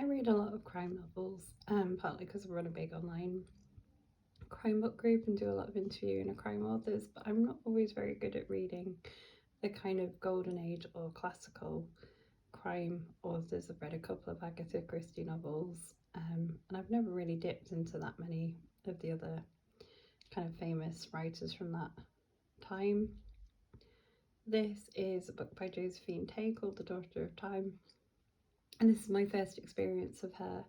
I read a lot of crime novels, partly because I run a big online crime book group and do a lot of interviewing of crime authors, but I'm not always very good at reading the kind of golden age or classical crime authors. I've read a couple of Agatha Christie novels, and I've never really dipped into that many of the other kind of famous writers from that time. This is a book by Josephine Tey called The Daughter of Time, and this is my first experience of her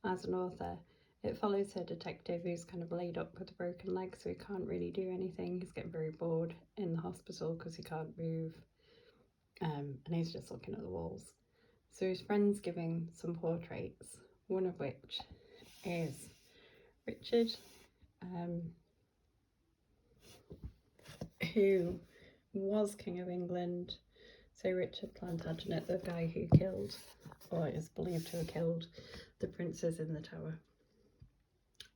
as an author. It follows her detective who's kind of laid up with a broken leg, so he can't really do anything. He's getting very bored in the hospital because he can't move, and he's just looking at the walls. So his friend's giving some portraits, one of which is Richard, who was King of England. So Richard Plantagenet, the guy who killed, or is believed to have killed, the princes in the tower.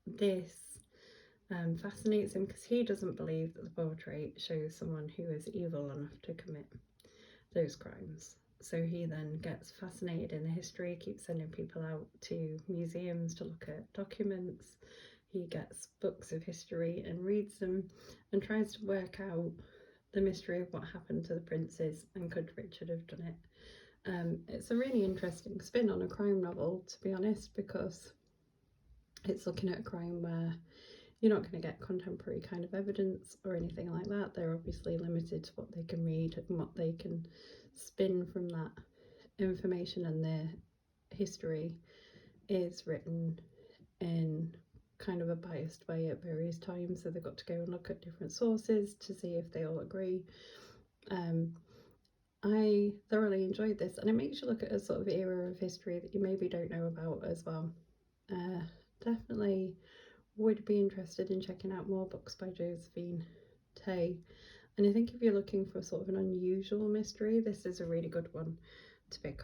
This fascinates him because he doesn't believe that the portrait shows someone who is evil enough to commit those crimes. So he then gets fascinated in the history, keeps sending people out to museums to look at documents. He gets books of history and reads them and tries to work out the mystery of what happened to the princes and could Richard have done it. It's a really interesting spin on a crime novel, to be honest, because it's looking at a crime where you're not going to get contemporary kind of evidence or anything like that. They're obviously limited to what they can read and what they can spin from that information, and their history is written in kind of a biased way at various times, so they've got to go and look at different sources to see if they all agree. I thoroughly enjoyed this, and it makes you look at a sort of era of history that you maybe don't know about as well. Definitely would be interested in checking out more books by Josephine Tey, and I think if you're looking for sort of an unusual mystery, this is a really good one to pick up.